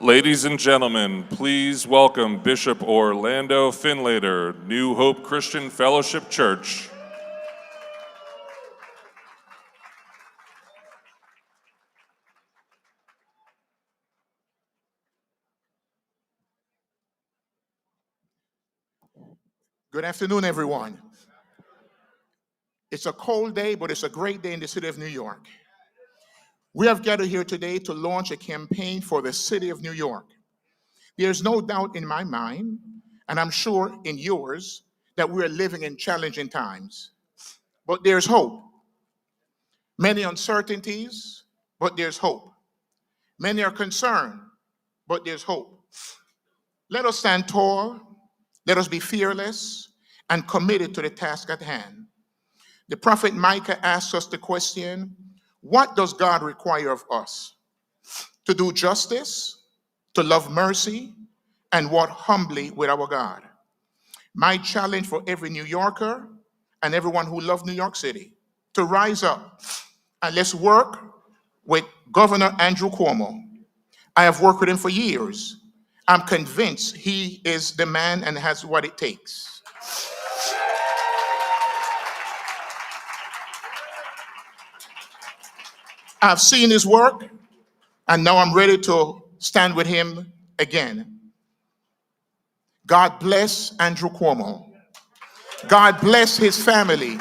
Ladies and gentlemen, please welcome Bishop Orlando Finlater, New Hope Christian Fellowship Church. Good afternoon, everyone. It's a cold day, but it's a great day in the city of New York. We have gathered here today to launch a campaign for the city of New York. There's no doubt in my mind, and I'm sure in yours, that we are living in challenging times. But there's hope. Many uncertainties, but there's hope. Many are concerned, but there's hope. Let us stand tall, let us be fearless, and committed to the task at hand. The prophet Micah asks us the question, what does God require of us? To do justice, to love mercy, and walk humbly with our God. My challenge for every New Yorker and everyone who loves New York City, to rise up and let's work with Governor Andrew Cuomo. I have worked with him for years. I'm convinced he is the man and has what it takes. I've seen his work, and now I'm ready to stand with him again. God bless Andrew Cuomo. God bless his family.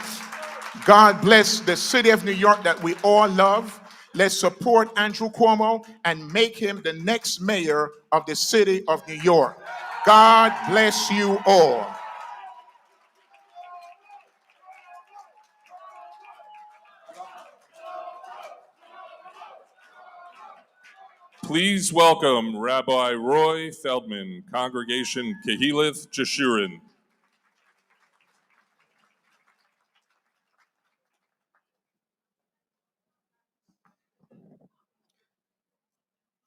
God bless the city of New York that we all love. Let's support Andrew Cuomo and make him the next mayor of the city of New York. God bless you all. Please welcome Rabbi Roy Feldman, Congregation Kehileth Jeshurun.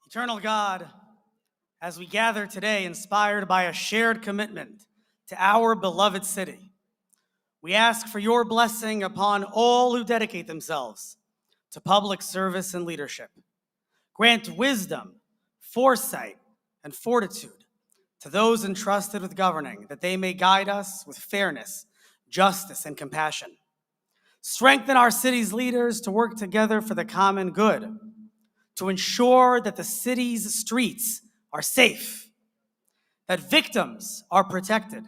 Eternal God, as we gather today inspired by a shared commitment to our beloved city, we ask for your blessing upon all who dedicate themselves to public service and leadership. Grant wisdom, foresight, and fortitude to those entrusted with governing, that they may guide us with fairness, justice, and compassion. Strengthen our city's leaders to work together for the common good, to ensure that the city's streets are safe, that victims are protected,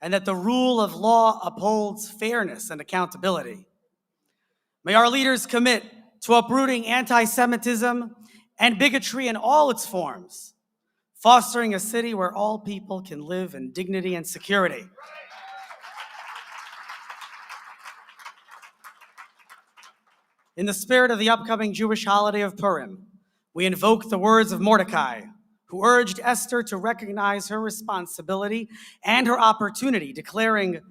and that the rule of law upholds fairness and accountability. May our leaders commit to uprooting anti-Semitism and bigotry in all its forms, fostering a city where all people can live in dignity and security. In the spirit of the upcoming Jewish holiday of Purim, we invoke the words of Mordecai, who urged Esther to recognize her responsibility and her opportunity, declaring,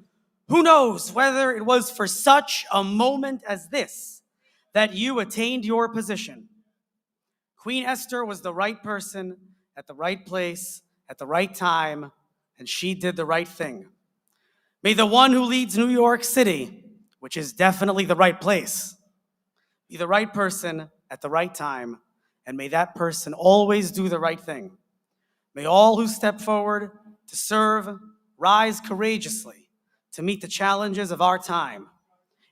"Who knows whether it was for such a moment as this that you attained your position?" Queen Esther was the right person at the right place at the right time, and she did the right thing. May the one who leads New York City, which is definitely the right place, be the right person at the right time, and may that person always do the right thing. May all who step forward to serve rise courageously to meet the challenges of our time,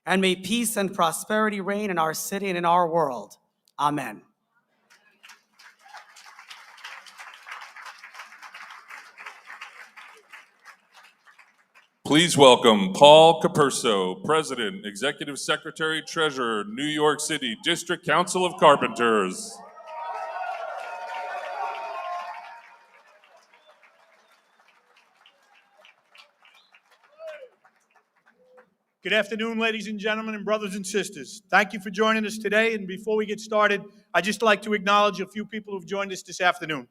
and may peace and prosperity reign in our city and in our world. Amen. Please welcome Paul Capurso, President, Executive Secretary, Treasurer, New York City District Council of Carpenters. Good afternoon, ladies and gentlemen, and brothers and sisters. Thank you for joining us today. And before we get started, I'd just like to acknowledge a few people who've joined us this afternoon.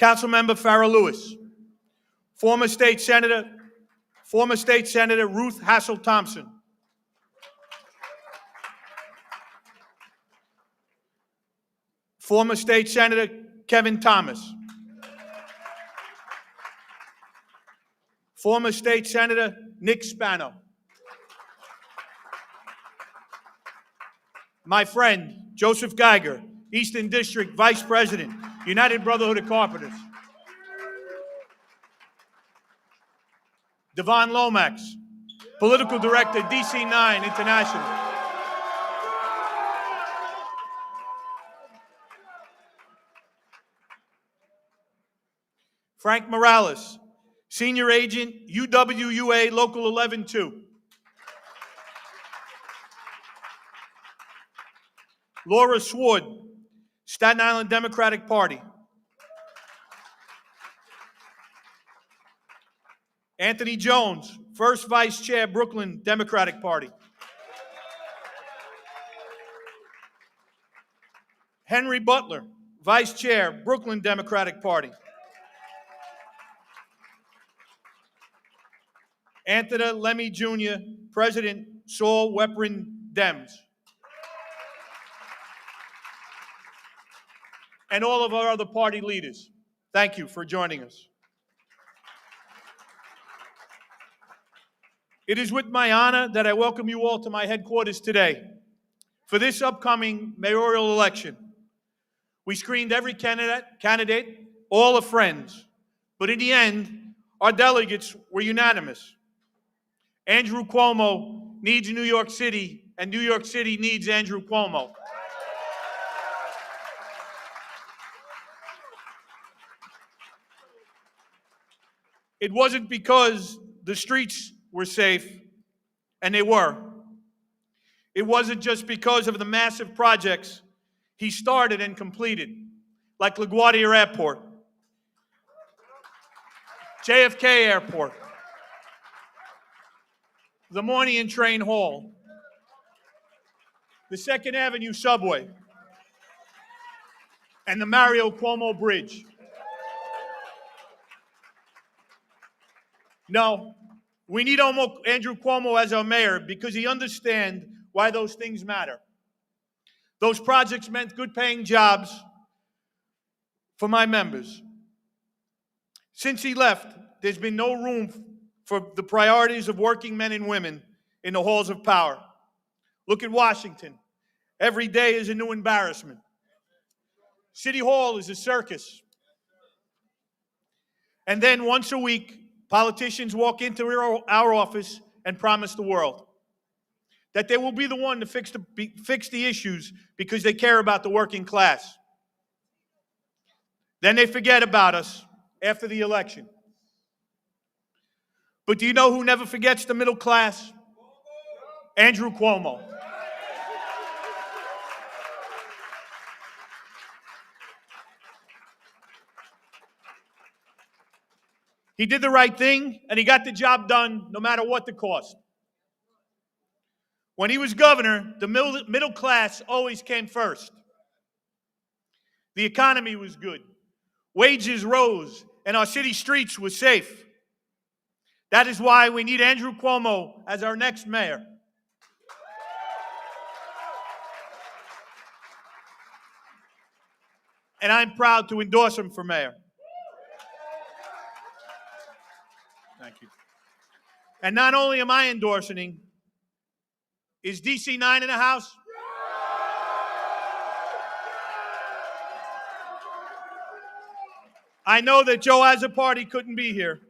Councilmember Farrah Lewis, former State Senator Ruth Hassel Thompson, former State Senator Kevin Thomas, former State Senator Nick Spano, my friend Joseph Geiger, Eastern District Vice President, United Brotherhood of Carpenters. Devon Lomax, Political Director, DC9 International. Frank Morales, Senior Agent, UWUA Local 11-2. Laura Sword, Staten Island Democratic Party. Anthony Jones, First Vice Chair, Brooklyn Democratic Party. Henry Butler, Vice Chair, Brooklyn Democratic Party. Anthony Lemmy Jr., President, Saul Weprin Dems. And all of our other party leaders, thank you for joining us. It is with my honor that I welcome you all to my headquarters today for this upcoming mayoral election. We screened every candidate, all are friends, but in the end, our delegates were unanimous. Andrew Cuomo needs New York City, and New York City needs Andrew Cuomo. It wasn't because the streets were safe, and they were. It wasn't just because of the massive projects he started and completed, like LaGuardia Airport, JFK Airport, the Moynihan Train Hall, the 2nd Avenue Subway, and the Mario Cuomo Bridge. No, we need Andrew Cuomo as our mayor because he understands why those things matter. Those projects meant good-paying jobs for my members. Since he left, there's been no room for the priorities of working men and women in the halls of power. Look at Washington. Every day is a new embarrassment. City Hall is a circus. And then once a week, politicians walk into our office and promise the world that they will be the one to fix the issues because they care about the working class. Then they forget about us after the election. But do you know who never forgets the middle class? Andrew Cuomo. He did the right thing, and he got the job done no matter what the cost. When he was governor, the middle class always came first. The economy was good. Wages rose, and our city streets were safe. That is why we need Andrew Cuomo as our next mayor. And I'm proud to endorse him for mayor. Thank you. And not only am I endorsing him, is DC9 in the house? I know that Joe Azzopardi couldn't be here,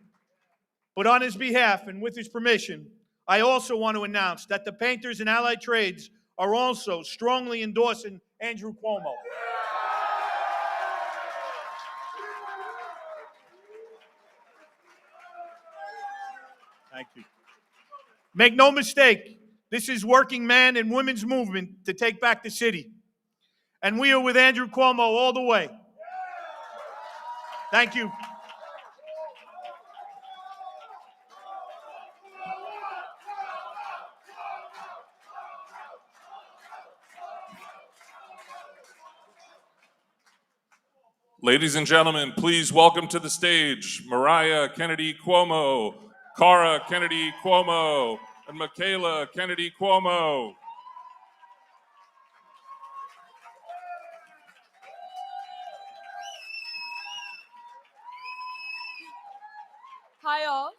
but on his behalf and with his permission, I also want to announce that the painters and allied trades are also strongly endorsing Andrew Cuomo. Thank you. Make no mistake, this is working man and women's movement to take back the city. And we are with Andrew Cuomo all the way. Thank you. Ladies and gentlemen, please welcome to the stage Mariah Kennedy Cuomo, Cara Kennedy Cuomo, and Michaela Kennedy Cuomo. Hi all.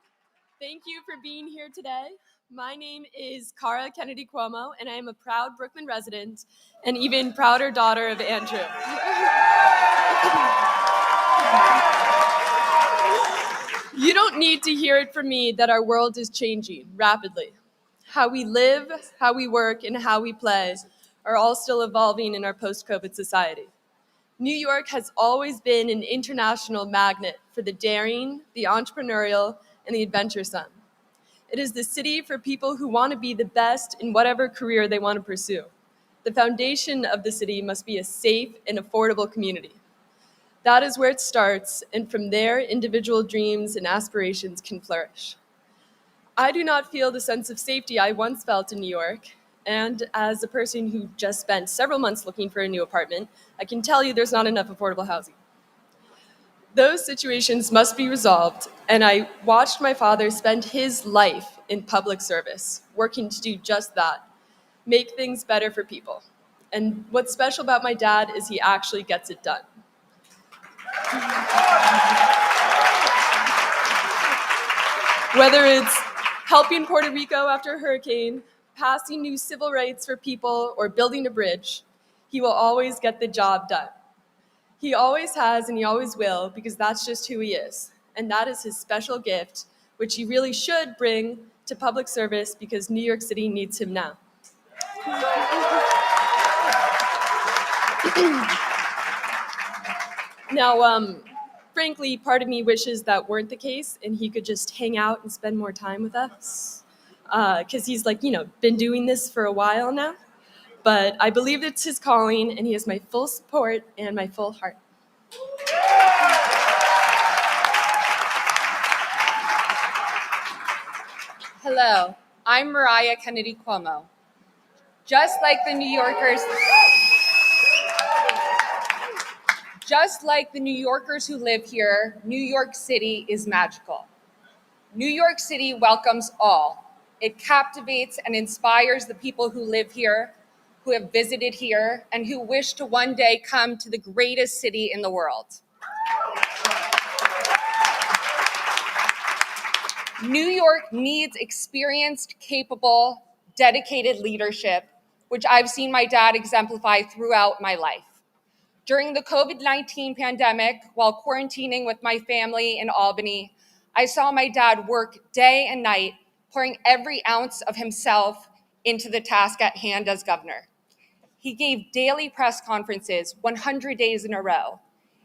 Thank you for being here today. My name is Cara Kennedy Cuomo, and I am a proud Brooklyn resident and even prouder daughter of Andrew. You don't need to hear it from me that our world is changing rapidly. How we live, how we work, and how we play are all still evolving in our post-COVID society. New York has always been an international magnet for the daring, the entrepreneurial, and the adventuresome. It is the city for people who want to be the best in whatever career they want to pursue. The foundation of the city must be a safe and affordable community. That is where it starts, and from there, individual dreams and aspirations can flourish. I do not feel the sense of safety I once felt in New York, and as a person who just spent several months looking for a new apartment, I can tell you there's not enough affordable housing. Those situations must be resolved, and I watched my father spend his life in public service, working to do just that, make things better for people. And what's special about my dad is he actually gets it done. Whether it's helping Puerto Rico after a hurricane, passing new civil rights for people, or building a bridge, he will always get the job done. He always has and he always will, because that's just who he is. And that is his special gift, which he really should bring to public service because New York City needs him now. Now, frankly, part of me wishes that weren't the case and he could just hang out and spend more time with us. Because he's been doing this for a while now. But I believe it's his calling and he has my full support and my full heart. Hello, I'm Mariah Kennedy Cuomo. Just like the New Yorkers who live here, New York City is magical. New York City welcomes all. It captivates and inspires the people who live here, who have visited here, and who wish to one day come to the greatest city in the world. New York needs experienced, capable, dedicated leadership, which I've seen my dad exemplify throughout my life. During the COVID-19 pandemic, while quarantining with my family in Albany, I saw my dad work day and night, pouring every ounce of himself into the task at hand as governor. He gave daily press conferences 100 days in a row.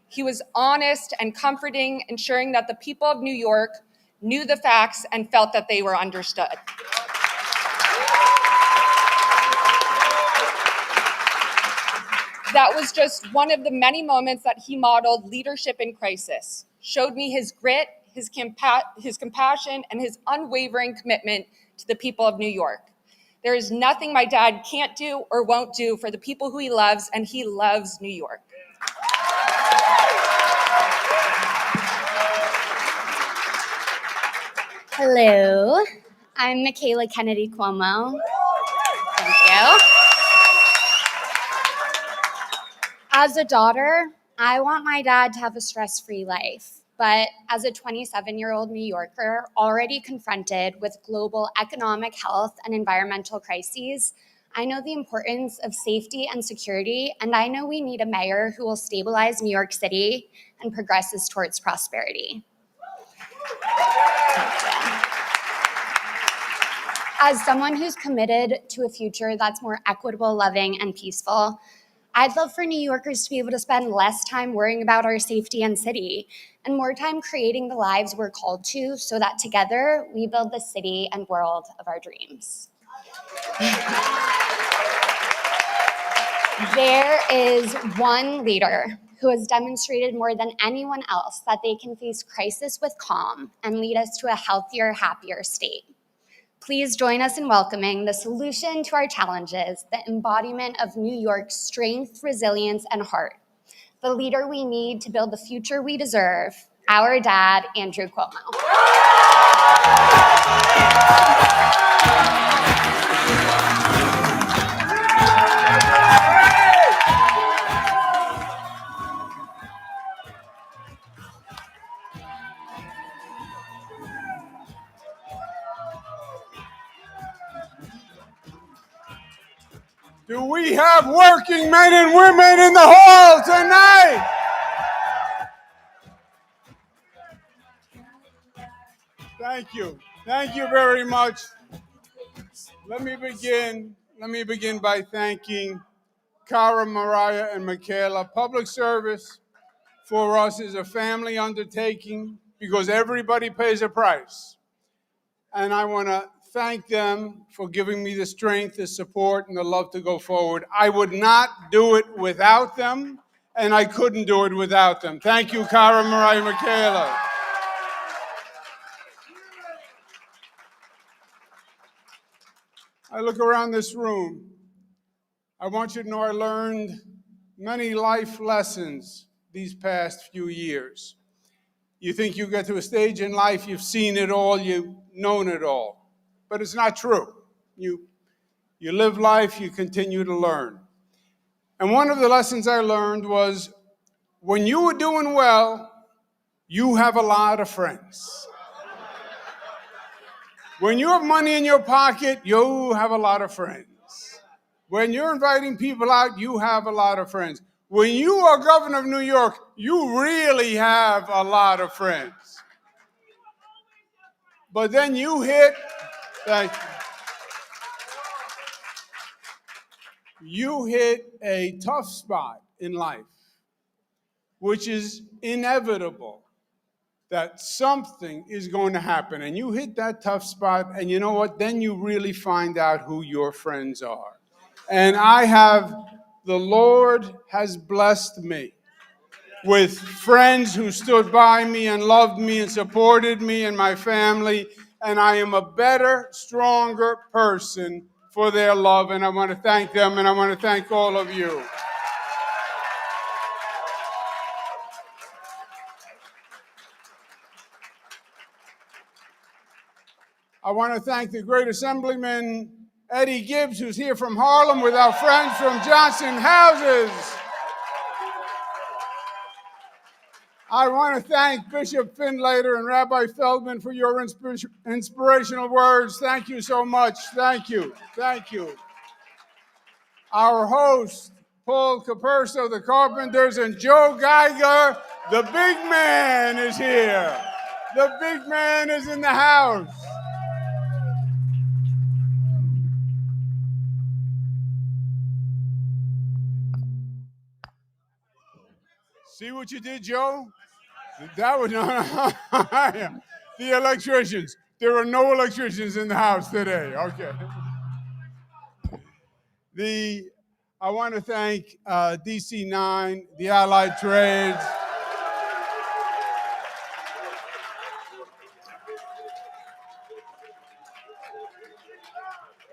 He was honest and comforting, ensuring that the people of New York knew the facts and felt that they were understood. That was just one of the many moments that he modeled leadership in crisis, showed me his grit, his compassion, and his unwavering commitment to the people of New York. There is nothing my dad can't do or won't do for the people who he loves, and he loves New York. Hello, I'm Michaela Kennedy Cuomo. Thank you. As a daughter, I want my dad to have a stress-free life. But as a 27-year-old New Yorker already confronted with global economic, health, and environmental crises, I know the importance of safety and security, and I know we need a mayor who will stabilize New York City and progress us towards prosperity. As someone who's committed to a future that's more equitable, loving, and peaceful, I'd love for New Yorkers to be able to spend less time worrying about our safety and city and more time creating the lives we're called to so that together we build the city and world of our dreams. There is one leader who has demonstrated more than anyone else that they can face crisis with calm and lead us to a healthier, happier state. Please join us in welcoming the solution to our challenges, the embodiment of New York's strength, resilience, and heart, the leader we need to build the future we deserve, our dad, Andrew Cuomo. Do we have working men and women in the hall tonight? Thank you. Thank you very much. Let me begin by thanking Cara, Mariah, and Michaela. Public service for us is a family undertaking because everybody pays a price. And I want to thank them for giving me the strength, the support, and the love to go forward. I would not do it without them, and I couldn't do it without them. Thank you, Cara, Mariah, Michaela. I look around this room. I want you to know I learned many life lessons these past few years. You think you get to a stage in life, you've seen it all, you've known it all. But it's not true. You live life, you continue to learn. And one of the lessons I learned was when you were doing well, you have a lot of friends. When you have money in your pocket, you have a lot of friends. When you're inviting people out, you have a lot of friends. When you are governor of New York, you really have a lot of friends. But then you hit, you hit a tough spot in life, which is inevitable that something is going to happen. And you hit that tough spot, and you know what? Then you really find out who your friends are. And the Lord has blessed me with friends who stood by me and loved me and supported me and my family. And I am a better, stronger person for their love. And I want to thank them, and I want to thank all of you. I want to thank the great Assemblyman Eddie Gibbs, who's here from Harlem, with our friends from Johnson Houses. I want to thank Bishop Findlater and Rabbi Feldman for your inspirational words. Thank you so much. Thank you. Thank you. Our host, Paul Caperso, the Carpenters, and Joe Geiger, the big man, is here. The big man is in the house. See what you did, Joe? That was the electricians. There are no electricians in the house today. Okay. I want to thank DC9, the Allied Trades.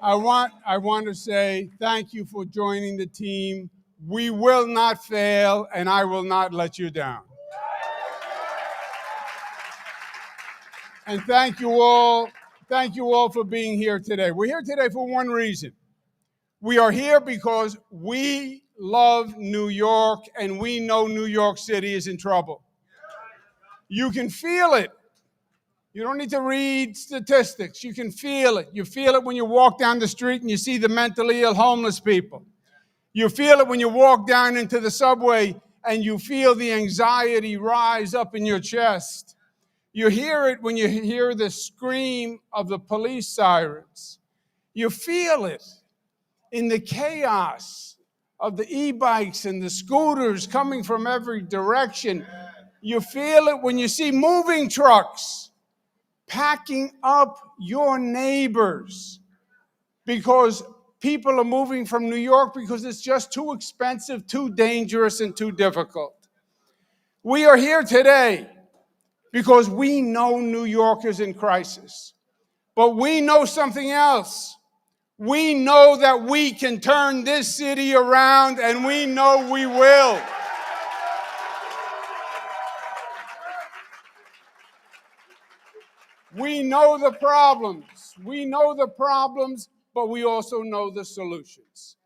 I want to say thank you for joining the team. We will not fail, and I will not let you down. And thank you all for being here today. We're here today for one reason. We are here because we love New York, and we know New York City is in trouble. You can feel it. You don't need to read statistics. You can feel it. You feel it when you walk down the street and you see the mentally ill homeless people. You feel it when you walk down into the subway and you feel the anxiety rise up in your chest. You hear it when you hear the scream of the police sirens. You feel it in the chaos of the e-bikes and the scooters coming from every direction. You feel it when you see moving trucks packing up your neighbors because people are moving from New York because it's just too expensive, too dangerous, and too difficult. We are here today because we know New York is in crisis. But we know something else. We know that we can turn this city around, and we know we will. We know the problems. We know the problems, but we also know the solutions.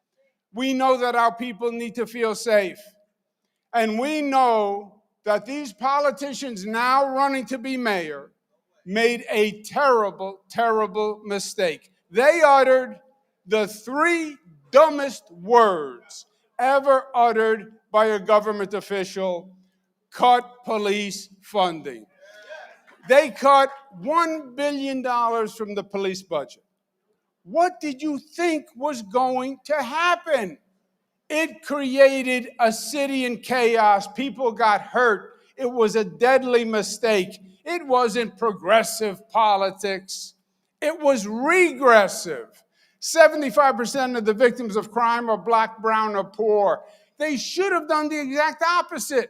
We know that our people need to feel safe. And we know that these politicians now running to be mayor made a terrible, terrible mistake. They uttered the three dumbest words ever uttered by a government official: cut police funding. They cut $1 billion from the police budget. What did you think was going to happen? It created a city in chaos. People got hurt. It was a deadly mistake. It wasn't progressive politics. It was regressive. 75% of the victims of crime are black, brown, or poor. They should have done the exact opposite.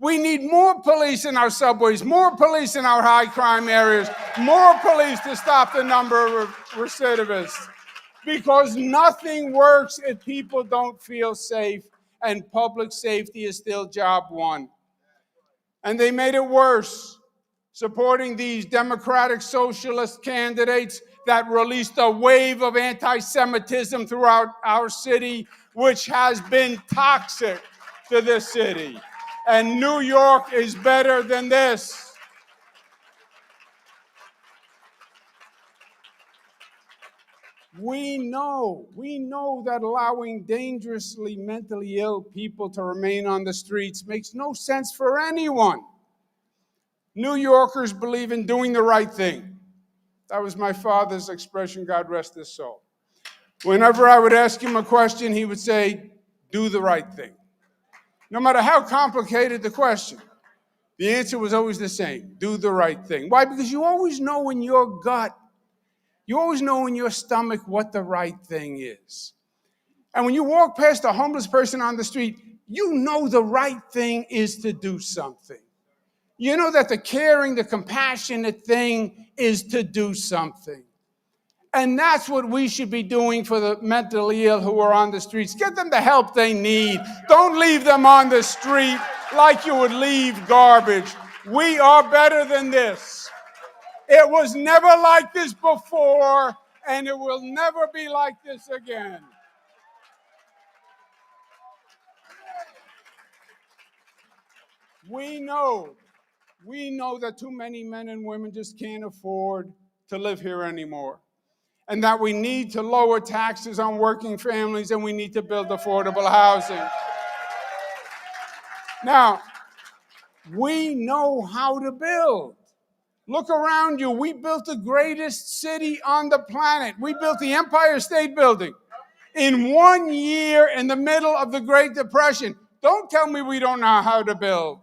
We need more police in our subways, more police in our high crime areas, more police to stop the number of recidivists. Because nothing works if people don't feel safe, and public safety is still job one. And they made it worse, supporting these democratic socialist candidates that released a wave of anti-Semitism throughout our city, which has been toxic to this city. And New York is better than this. We know that allowing dangerously mentally ill people to remain on the streets makes no sense for anyone. New Yorkers believe in doing the right thing. That was my father's expression, God rest his soul. Whenever I would ask him a question, he would say, do the right thing. No matter how complicated the question, the answer was always the same: do the right thing. Why? Because you always know in your gut, you always know in your stomach what the right thing is. And when you walk past a homeless person on the street, you know the right thing is to do something. You know that the caring, the compassionate thing is to do something. And that's what we should be doing for the mentally ill who are on the streets. Get them the help they need. Don't leave them on the street like you would leave garbage. We are better than this. It was never like this before, and it will never be like this again. We know that too many men and women just can't afford to live here anymore, and that we need to lower taxes on working families, and we need to build affordable housing. Now, we know how to build. Look around you. We built the greatest city on the planet. We built the Empire State Building in 1 year in the middle of the Great Depression. Don't tell me we don't know how to build.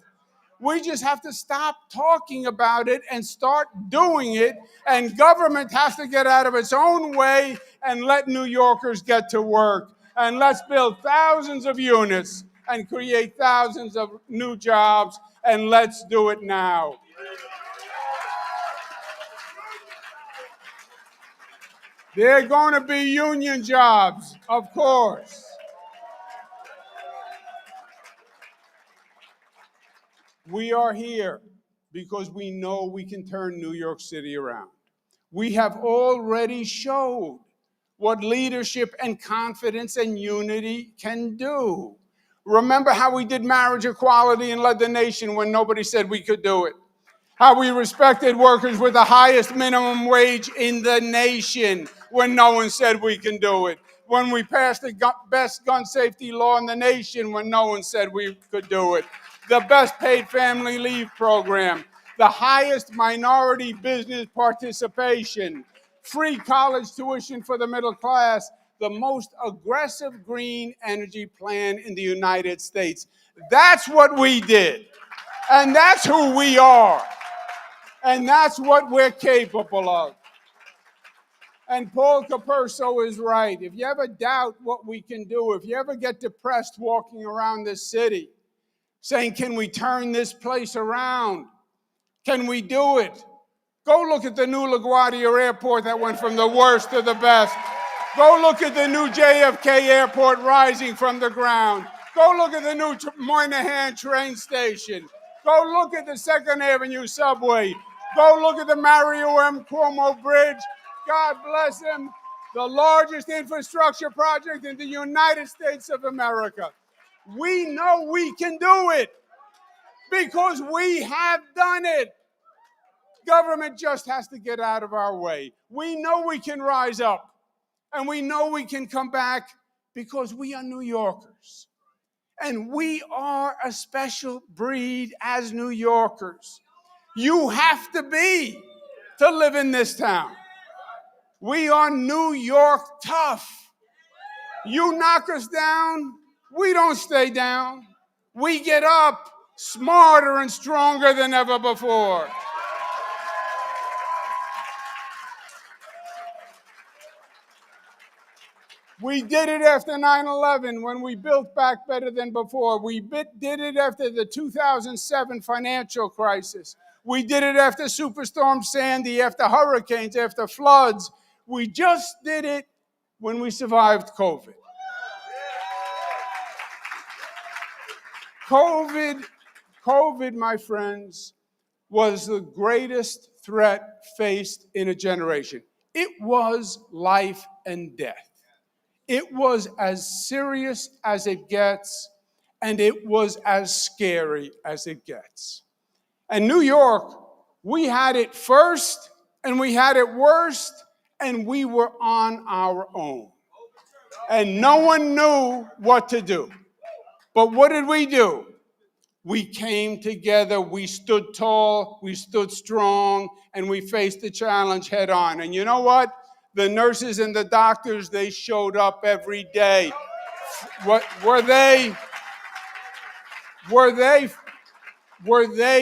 We just have to stop talking about it and start doing it. And government has to get out of its own way and let New Yorkers get to work. And let's build thousands of units and create thousands of new jobs. And let's do it now. There are going to be union jobs, of course. We are here because we know we can turn New York City around. We have already showed what leadership and confidence and unity can do. Remember how we did marriage equality and led the nation when nobody said we could do it. How we respected workers with the highest minimum wage in the nation when no one said we can do it. When we passed the best gun safety law in the nation when no one said we could do it. The best paid family leave program. The highest minority business participation. Free college tuition for the middle class. The most aggressive green energy plan in the United States. That's what we did. And that's who we are. And that's what we're capable of. And Paul Capurso is right. If you ever doubt what we can do, if you ever get depressed walking around this city, saying, can we turn this place around? Can we do it? Go look at the new LaGuardia Airport that went from the worst to the best. Go look at the new JFK Airport rising from the ground. Go look at the new Moynihan train station. Go look at the 2nd Avenue subway. Go look at the Mario M. Cuomo Bridge. God bless him. The largest infrastructure project in the United States of America. We know we can do it because we have done it. Government just has to get out of our way. We know we can rise up, and we know we can come back because we are New Yorkers. And we are a special breed as New Yorkers. You have to be to live in this town. We are New York tough. You knock us down, we don't stay down. We get up smarter and stronger than ever before. We did it after 9/11 when we built back better than before. We did it after the 2007 financial crisis. We did it after Superstorm Sandy, after hurricanes, after floods. We just did it when we survived COVID. COVID, my friends, was the greatest threat faced in a generation. It was life and death. It was as serious as it gets, and it was as scary as it gets. And New York, we had it first, and we had it worst, and we were on our own. And no one knew what to do. But what did we do? We came together, we stood tall, we stood strong, and we faced the challenge head on. And you know what? The nurses and the doctors, they showed up every day. Were they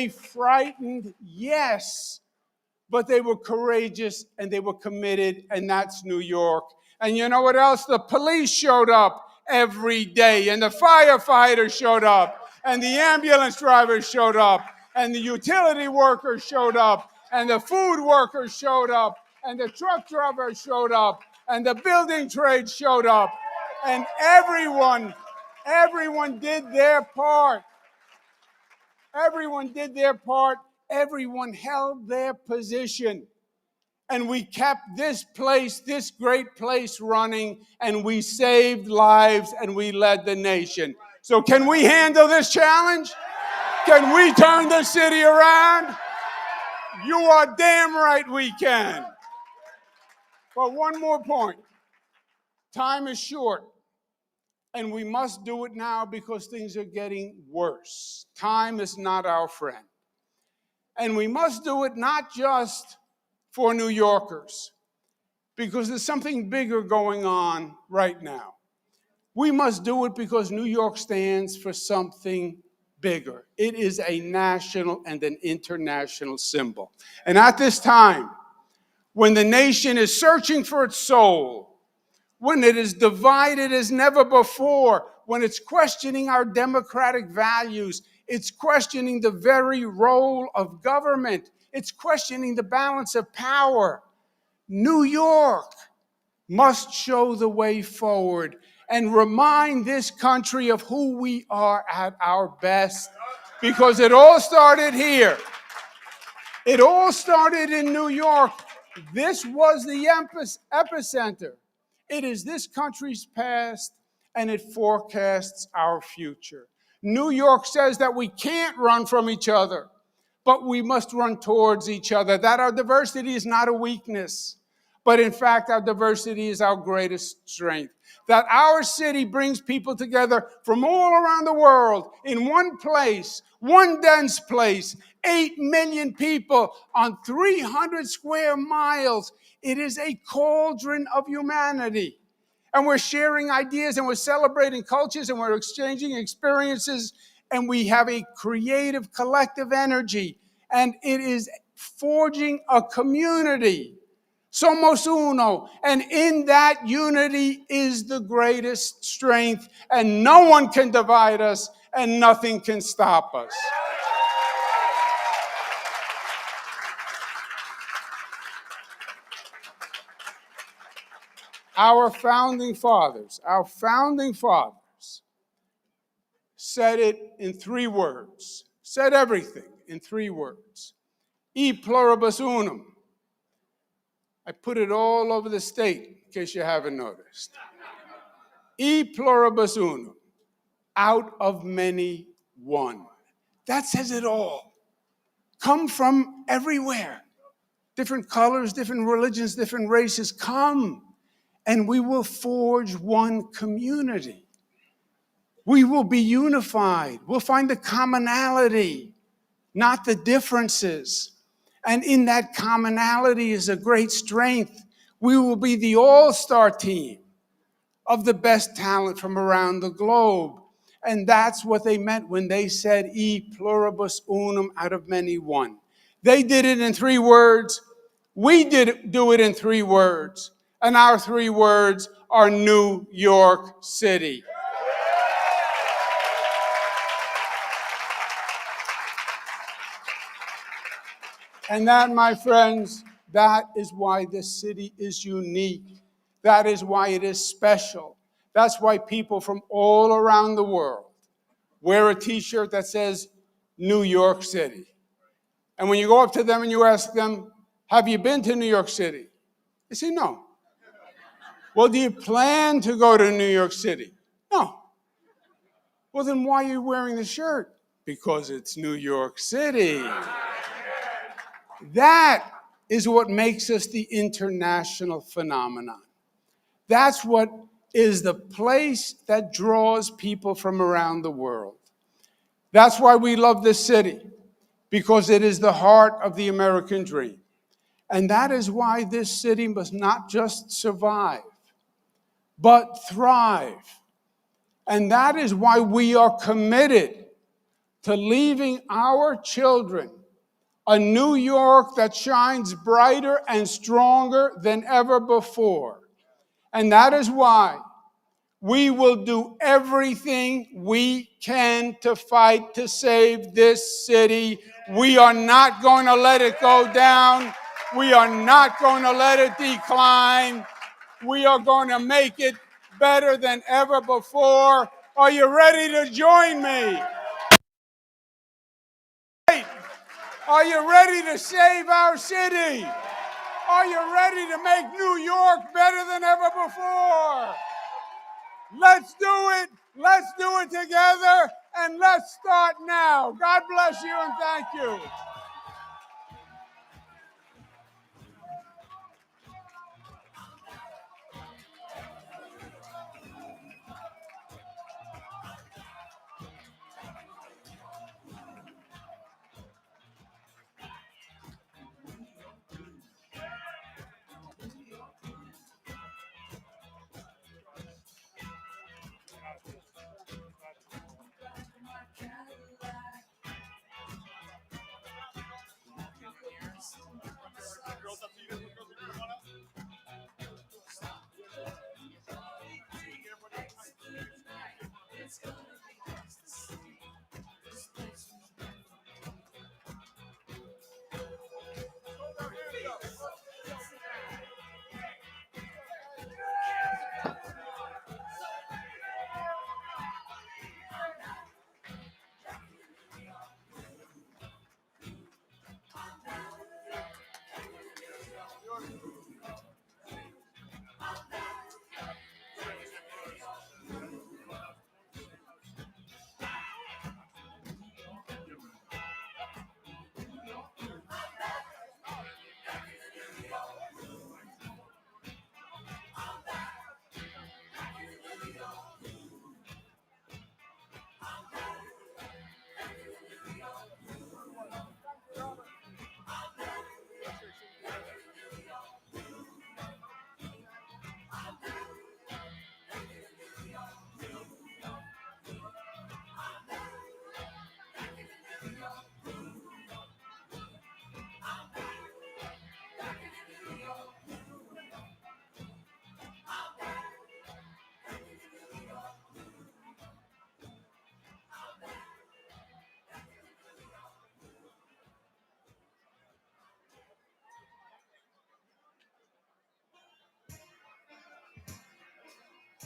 frightened? Yes. But they were courageous and they were committed, and that's New York. And you know what else? The police showed up every day, and the firefighters showed up, and the ambulance drivers showed up, and the utility workers showed up, and the food workers showed up, and the truck drivers showed up, and the building trade showed up, and everyone did their part. Everyone did their part. Everyone held their position. And we kept this place, this great place running, and we saved lives and we led the nation. So can we handle this challenge? Can we turn the city around? You are damn right we can. But one more point. Time is short, and we must do it now because things are getting worse. Time is not our friend. And we must do it not just for New Yorkers, because there's something bigger going on right now. We must do it because New York stands for something bigger. It is a national and an international symbol. And at this time, when the nation is searching for its soul, when it is divided as never before, when it's questioning our democratic values, it's questioning the very role of government, it's questioning the balance of power, New York must show the way forward and remind this country of who we are at our best, because it all started here. It all started in New York. This was the epicenter. It is this country's past, and it forecasts our future. New York says that we can't run from each other, but we must run towards each other, that our diversity is not a weakness, but in fact, our diversity is our greatest strength, that our city brings people together from all around the world in one place, one dense place, 8 million people on 300 square miles. It is a cauldron of humanity. And we're sharing ideas, and we're celebrating cultures, and we're exchanging experiences, and we have a creative collective energy, and it is forging a community. Somos uno. And in that unity is the greatest strength, and no one can divide us, and nothing can stop us. Our founding fathers said it in 3 words, said everything in 3 words. E pluribus unum. I put it all over the state, in case you haven't noticed. E pluribus unum. Out of many, one. That says it all. Come from everywhere. Different colors, different religions, different races. Come and we will forge one community. We will be unified. We'll find the commonality, not the differences. And in that commonality is a great strength. We will be the all-star team of the best talent from around the globe. And that's what they meant when they said, e pluribus unum, out of many one. They did it in 3 words. We do it in 3 words. And our 3 words are New York City. And that, my friends, that is why this city is unique. That is why it is special. That's why people from all around the world wear a t-shirt that says New York City. And when you go up to them and you ask them, have you been to New York City? They say, no. Well, do you plan to go to New York City? No. Well, then why are you wearing the shirt? Because it's New York City. That is what makes us the international phenomenon. That's what is the place that draws people from around the world. That's why we love this city, because it is the heart of the American dream. And that is why this city must not just survive, but thrive. And that is why we are committed to leaving our children a New York that shines brighter and stronger than ever before. And that is why we will do everything we can to fight to save this city. We are not going to let it go down. We are not going to let it decline. We are going to make it better than ever before. Are you ready to join me? Are you ready to save our city? Are you ready to make New York better than ever before? Let's do it. Let's do it together. And let's start now. God bless you and thank you.